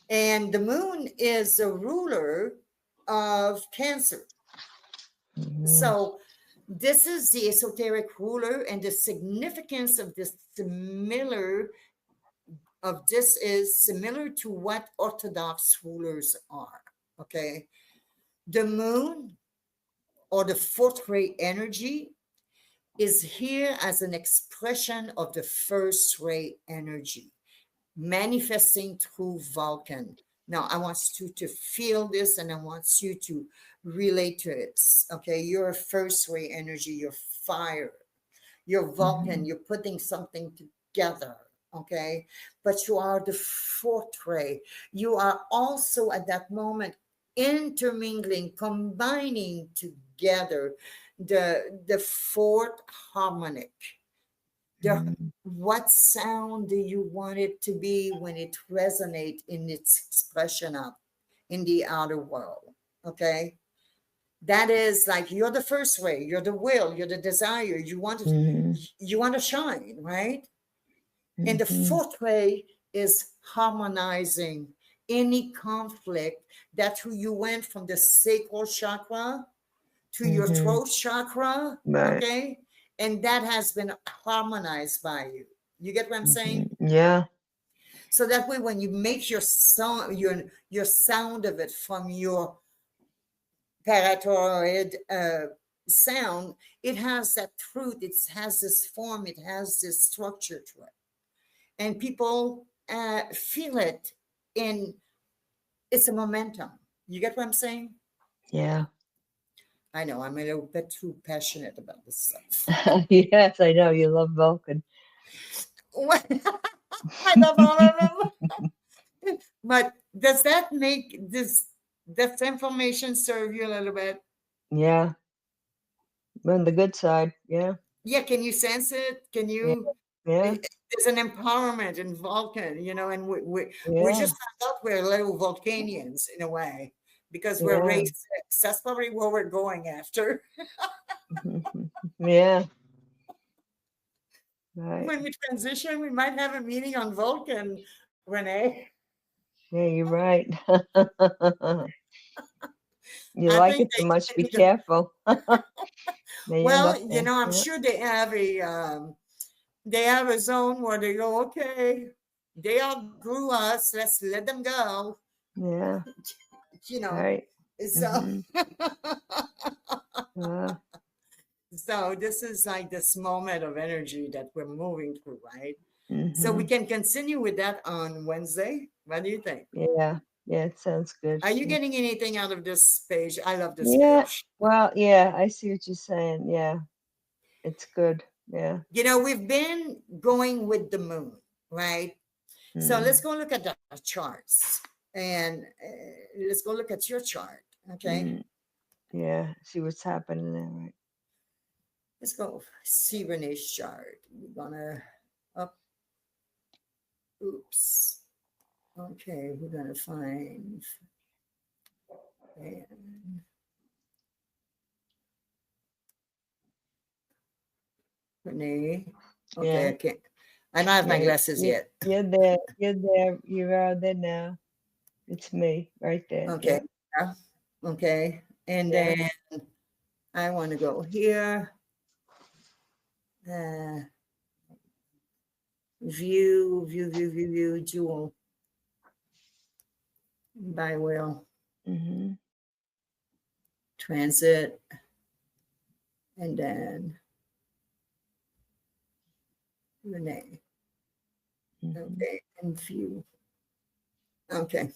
And the moon is the ruler of Cancer. So this is the esoteric ruler, and the significance of this is similar to what Orthodox rulers are, okay? The moon, or the fourth ray energy, is here as an expression of the first ray energy, manifesting through Vulcan. Now, I want you to feel this, and I want you to relate to it. Okay, you're a first ray energy, you're fire, you're Vulcan, you're putting something together. Okay, but you are the fourth ray. You are also at that moment intermingling, combining together the fourth harmonic. What sound do you want it to be when it resonates in its expression up in the outer world? Okay, that is like you're the first ray, you're the will, you're the desire, you want to shine, right? And the fourth ray is harmonizing any conflict that you went from the sacral chakra to your throat chakra, Right. okay? And that has been harmonized by you. You get what I'm saying? Yeah. So that way, when you make your sound, your sound of it from your parotid sound, it has that truth. It has this form. It has this structure to it, and people feel it. In it's a momentum. You get what I'm saying? Yeah. I know I'm a little bit too passionate about this stuff. Yes, I know you love Vulcan. I love all of them. But does that make this information serve you a little bit? Yeah. On the good side. Yeah. Yeah, can you sense it? Can Yeah. you? Yeah. There's an empowerment in Vulcan, and we Yeah. just found out we're little Vulcanians in a way because we're Yeah. race 6. That's probably where we're going after. Yeah. Right. When we transition, we might have a meeting on Vulcan, Renee. Yeah, you're right. You I like think it too much, they be need to. careful. They end up Well, there. I'm Yeah. sure they have a zone where they go, okay, they outgrew us, let's let them go. Yeah. You know, Right. so Uh, so this is like this moment of energy that we're moving through, right? So we can continue with that on Wednesday. What do you think? yeah. Yeah, it sounds good. Are you Yeah. getting anything out of this page? I love this Yeah. page. Well, yeah, I see what you're saying. Yeah. It's good. Yeah. We've been going with the moon, right? So let's go look at the charts, and let's go look at your chart. Okay, Yeah. See what's happening there, right? let's go see Renee's chart. We're gonna up. Oops. Okay, we're gonna find. And Renee. Okay, Yeah. I can't. I don't have my Yeah. glasses yet. You're there. You're there. You're out there now. It's me right there. Okay. Yeah. Yeah. Okay, and Yeah. then I want to go here. View, jewel by will, transit, and then Renee. Okay, and view. Okay.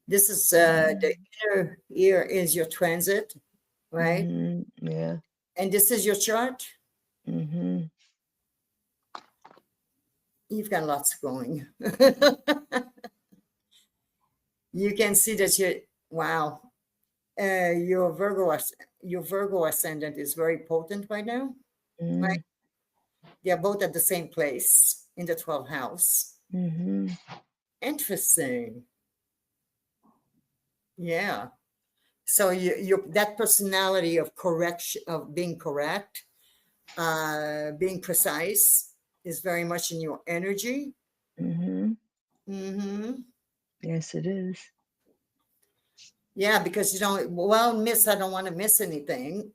This is the inner ear is your transit, right? Yeah. And this is your chart. You've got lots going. You can see that wow, your Virgo ascendant is very potent right now, right? They're both at the same place in the 12th house. Interesting. Yeah. So you that personality of correction, of being correct, being precise, is very much in your energy. Yes, it is. Yeah, because I don't want to miss anything,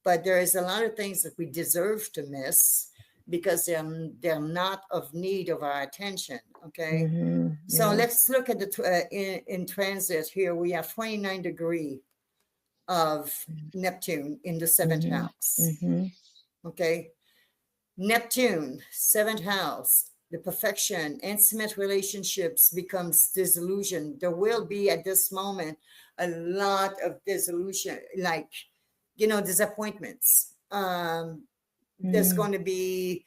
but there is a lot of things that we deserve to miss because they're not of need of our attention. Okay. So let's look at the in transit here. We have 29 degree of Neptune in the 7th house. Okay. Neptune, 7th house. the perfection, intimate relationships becomes disillusion. There will be at this moment a lot of disillusion, like, disappointments. There's going to be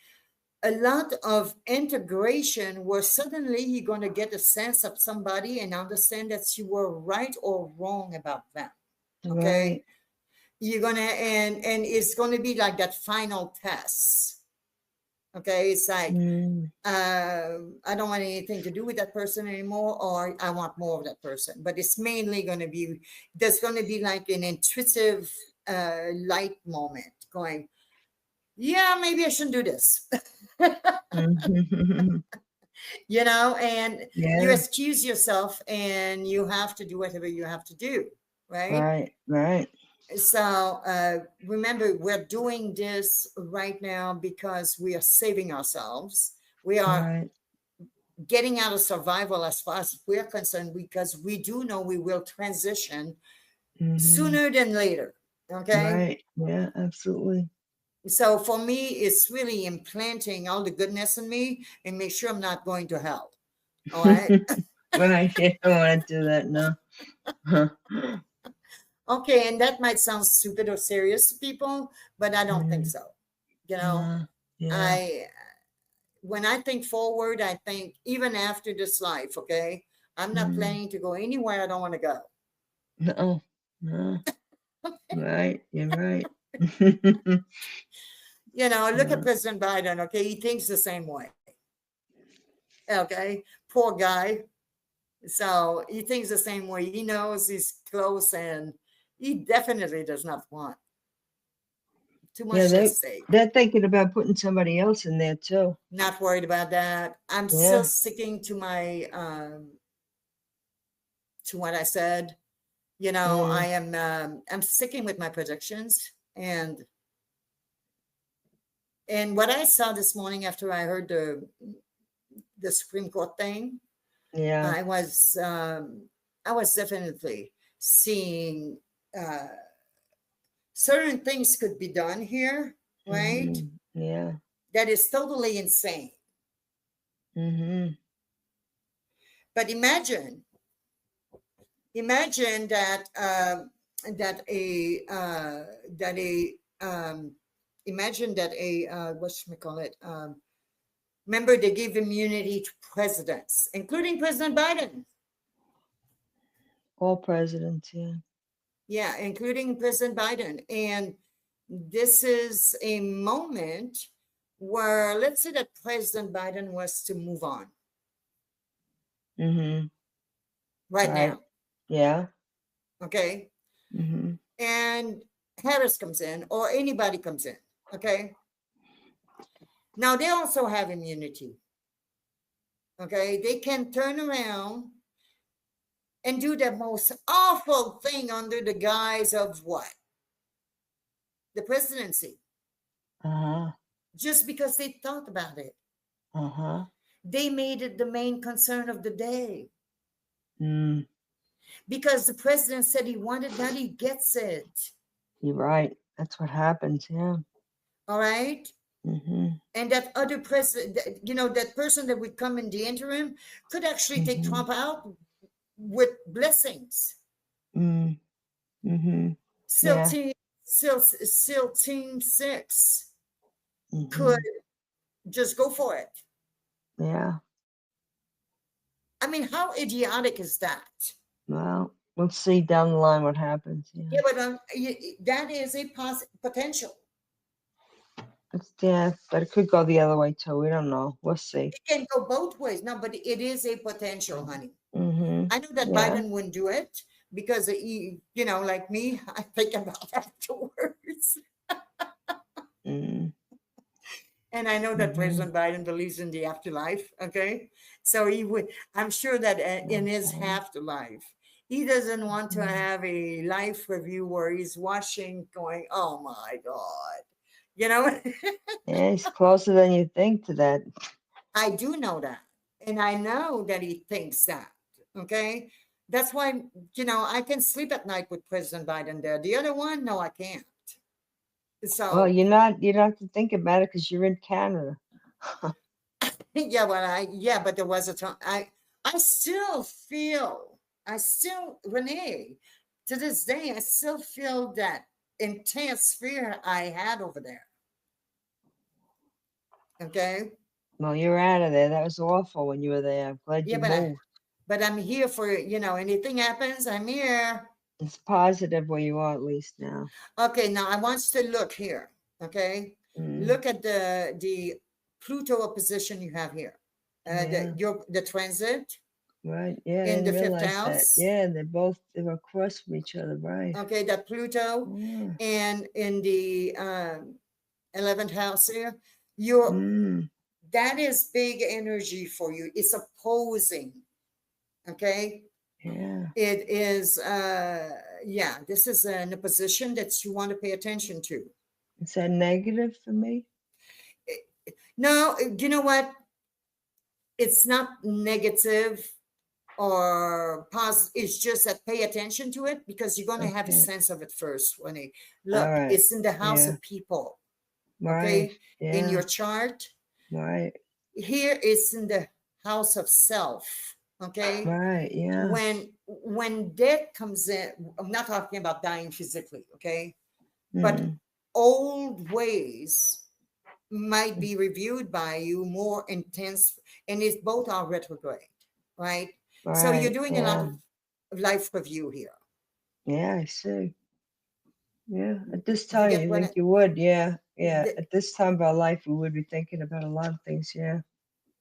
a lot of integration where suddenly you're going to get a sense of somebody and understand that you were right or wrong about them. Okay. Right. You're going to, and it's going to be like that final test. Okay. It's like, I don't want anything to do with that person anymore, or I want more of that person. But it's mainly going to be, there's going to be like an intuitive light moment going, yeah, maybe I shouldn't do this. Mhm. And you Yeah. excuse yourself and you have to do whatever you have to do. Right. Right. Right. So remember, we're doing this right now because we are saving ourselves. We are Right. getting out of survival as far as we're concerned, because we do know we will transition sooner than later. Okay. Right. Yeah, absolutely. So for me, it's really implanting all the goodness in me and make sure I'm not going to hell. All right. Right. Yeah, I don't want to do that now. Okay. And that might sound stupid or serious to people, but I don't think so. Yeah. When I think forward, I think even after this life, okay, I'm not planning to go anywhere I don't want to go. No. No. Right. You're right. Look at President Biden, okay? He thinks the same way. Okay. Poor guy. So he thinks the same way. He knows he's close, and he definitely does not want too much at stake. They're thinking about putting somebody else in there too. Not worried about that. I'm still sticking to my to what I said. I am I'm sticking with my predictions, and what I saw this morning after I heard the Supreme Court thing. Yeah. I was definitely seeing certain things could be done here, right? Yeah. That is totally insane. But imagine that whatchamacallit, remember, they give immunity to presidents, including President Biden. All presidents, yeah. Yeah, including President Biden. And this is a moment where, let's say that President Biden was to move on. Right now. Yeah. Okay. And Harris comes in, or anybody comes in. Okay. Now they also have immunity. Okay. They can turn around and do the most awful thing under the guise of what? The presidency. Just because they thought about it. They made it the main concern of the day. Because the president said he wanted that, he gets it. You're right. That's what happens, yeah. All right. And that other president, that person that would come in the interim could actually take Trump out with blessings. Still, Team 6 could just go for it. Yeah. I mean, how idiotic is that? Well, we'll see down the line what happens. Yeah, but that is a potential. Yeah, but it could go the other way too. We don't know. We'll see. It can go both ways. No, but it is a potential, honey. I know that Biden wouldn't do it because he, like me, I think about afterwards. And I know that President Biden believes in the afterlife. Okay, so he would. I'm sure that in his afterlife, he doesn't want to have a life review where he's watching, going, "Oh my God." Yeah, he's closer than you think to that. I do know that. And I know that he thinks that. Okay. That's why, I can sleep at night with President Biden there. The other one, no, I can't. So, well, you don't have to think about it because you're in Canada. Yeah, well, but there was a time I still feel, Renee, to this day, I still feel that intense fear I had over there. Okay. Well, you're out of there. That was awful when you were there. I'm glad Yeah, you moved. but I'm here for, anything happens, I'm here. It's positive where you are at least now. Okay, now I want you to look here. Okay. Mm. Look at the Pluto opposition you have here. Yeah. The transit. Right. Yeah, I In the didn't fifth realize that. house. Yeah, they were across from each other, right? Okay, that Pluto, Yeah. and in the 11th house here, that is big energy for you. It's opposing. Okay. Yeah. It is, this is an opposition that you want to pay attention to. Is that negative for me? No, you know what? It's not negative or positive. It's just that pay attention to it, because you're going to have a sense of it first. When it look, right. It's in the house of people. Right. Okay. Yeah. In your chart. Right. Here it's in the house of self. Okay. Right. Yeah. When death comes in, I'm not talking about dying physically. Okay. But old ways might be reviewed by you more intense, and it's both are retrograde, right? So you're doing a lot of life review here. Yeah, I see. Yeah, at this time you think you would, yeah. At this time of our life, we would be thinking about a lot of things, yeah.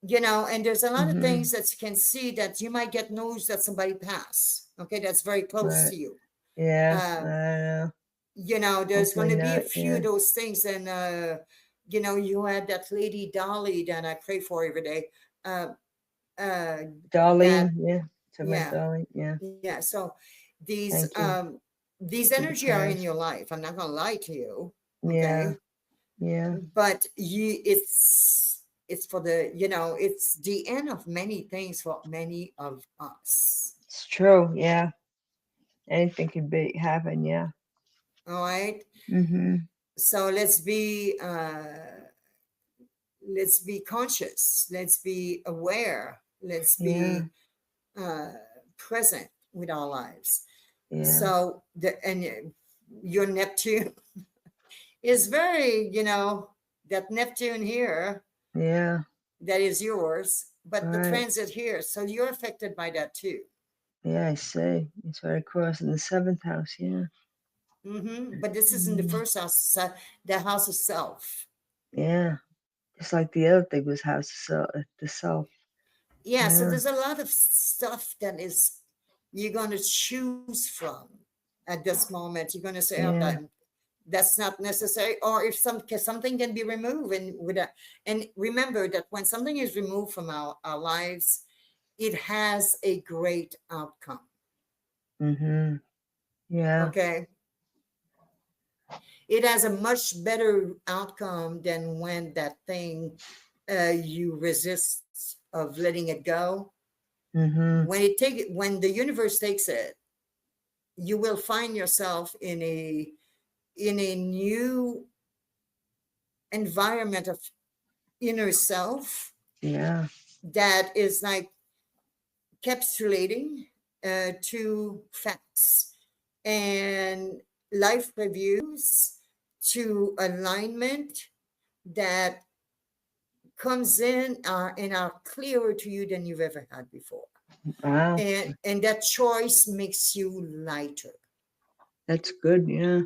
And there's a lot of things that you can see that you might get news that somebody passed. Okay, that's very close to you. Yeah, there's going to be a few of those things, and you had that lady Dolly that I pray for every day. Darlene, Darlene, yeah. So these energy are in your life. I'm not going to lie to you. Okay. Yeah. But it's for the, it's the end of many things for many of us. It's true. Yeah. Anything can happen. Yeah. All right. So let's be conscious. Let's be aware. Let's be present with our lives. Yeah. So your Neptune is very, that Neptune here. Yeah. That is yours, but the transit here. So you're affected by that too. Yeah, I see. It's right across in the 7th house. Yeah. But this is in the first house, the house of self. Yeah. Just like the other thing was house of the self. Yeah. So there's a lot of stuff that is you're going to choose from at this moment. You're going to say, that's not necessary, or if something can be removed, and remember that when something is removed from our lives, it has a great outcome. Yeah. Okay. It has a much better outcome than when that thing you resist of letting it go. When the universe takes it, you will find yourself in a new environment of inner self. Yeah. That is like capsulating to facts and life reviews, to alignment that comes in and are clearer to you than you've ever had before. Wow. And that choice makes you lighter. That's good. Yeah.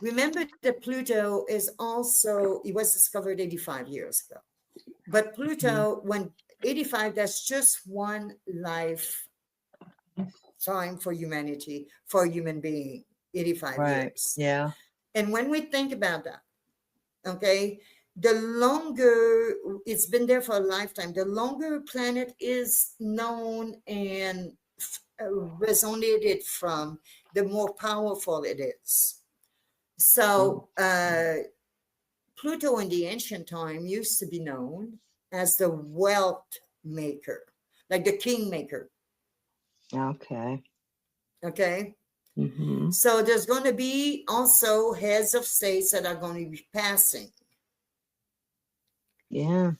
Remember that Pluto is also, it was discovered 85 years ago. But Pluto, when 85, that's just one life time for humanity, for a human being, 85 years. Yeah. And when we think about that, okay, the longer it's been there for a lifetime, the longer a planet is known and resonated from, the more powerful it is. So Pluto in the ancient time used to be known as the wealth maker, like the king maker. Okay. Okay. So there's going to be also heads of states that are going to be passing. Yeah.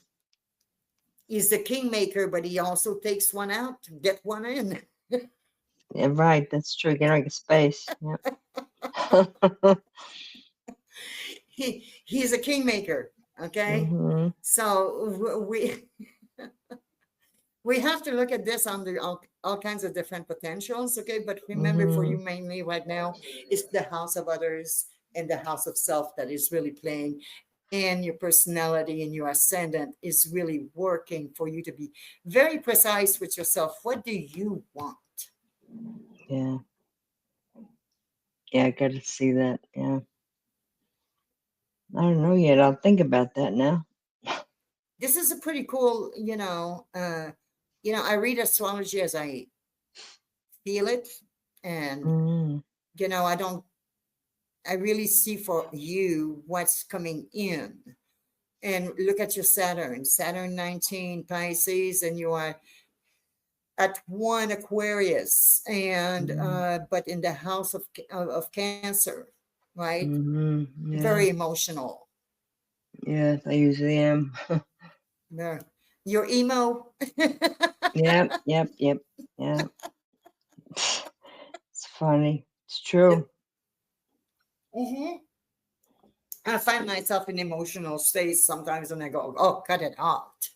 He's the kingmaker, but he also takes one out to get one in. Yeah, right. That's true. Get like a space. Yep. He's a kingmaker. Okay. Mm-hmm. So we have to look at this under all kinds of different potentials. Okay. But remember, for you Mm-hmm. mainly right now, it's the house of others and the house of self that is really playing. And your personality and your ascendant is really working for you to be very precise with yourself. What do you want? Yeah. Yeah, I got to see that. Yeah. I don't know yet. I'll think about that now. This is a pretty cool, I read astrology as I feel it. And, Mm-hmm. I really see for you what's coming in. And look at your Saturn 19 Pisces, and you are at 1 Aquarius, and but in the house of Cancer, right? Mm-hmm. Yeah. Very emotional. Yeah, I usually am. Yeah. Your emo. Yep. Yep. Yep. Yeah. It's funny. It's true. Mm-hmm. I find myself in emotional states sometimes, and I go, "Oh, cut it out."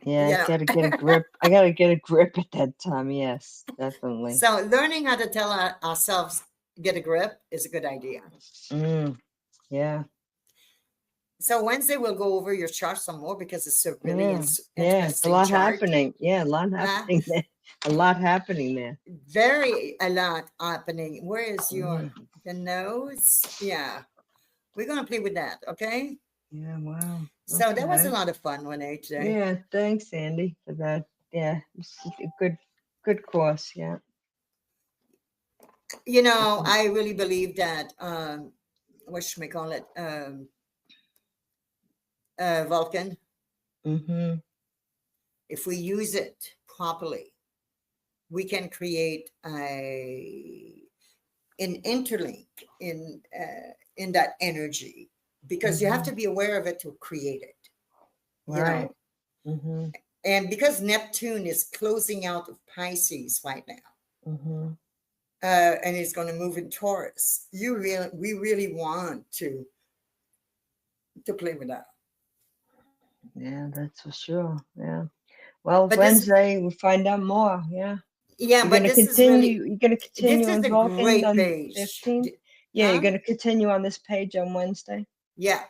Yeah, Yeah. I gotta get a grip. I gotta get a grip at that time. Yes, definitely. So learning how to tell ourselves get a grip is a good idea. Yeah. So Wednesday we'll go over your chart some more because it's a really Yeah. Yeah. It's a interesting lot chart. happening. Yeah, a lot happening there. A lot happening there. A lot happening. Where is your the nose? Yeah. We're gonna play with that, okay? Yeah, wow. So that was a Okay. lot of fun, Renee, today. Yeah, thanks, Andie, for that. Yeah, it's a good course. Yeah. I really believe that what should we call it? Vulcan. Mm-hmm. If we use it properly, we can create an interlink in that energy, because you have to be aware of it to create it. Right. Mm-hmm. And because Neptune is closing out of Pisces right now, Mm-hmm. and it's going to move in Taurus, we really want to play with that. Yeah, that's for sure. Yeah. Well, But Wednesday we'll find out more. Yeah. yeah, but this is really, You're gonna continue this is on a Vulcan great on the page. 15th? Yeah, you're Huh? gonna continue on this page on Wednesday? Yeah,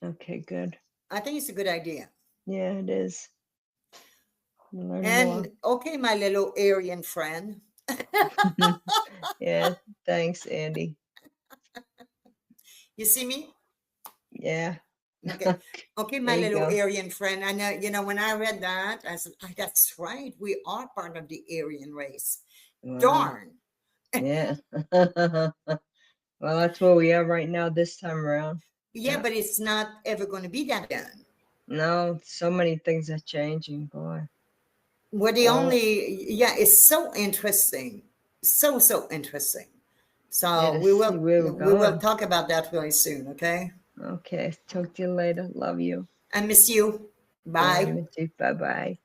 Okay, good. I think it's a good idea. Yeah, it is. Learn more. And okay, my little Aryan friend. Yeah, thanks, Andie. You see me? Yeah. Okay. Okay, my There you little go. Aryan friend. I know, when I read that, I said, that's right. We are part of the Aryan race. Wow. Darn. Yeah. Well, that's where we are right now this time around. Yeah, but it's not ever going to be that again. No, so many things are changing, boy. We're it's so interesting. So interesting. So we will talk about that really soon, okay? Okay, talk to you later. Love you. I miss you. Bye. Yeah, I miss you. Bye-bye.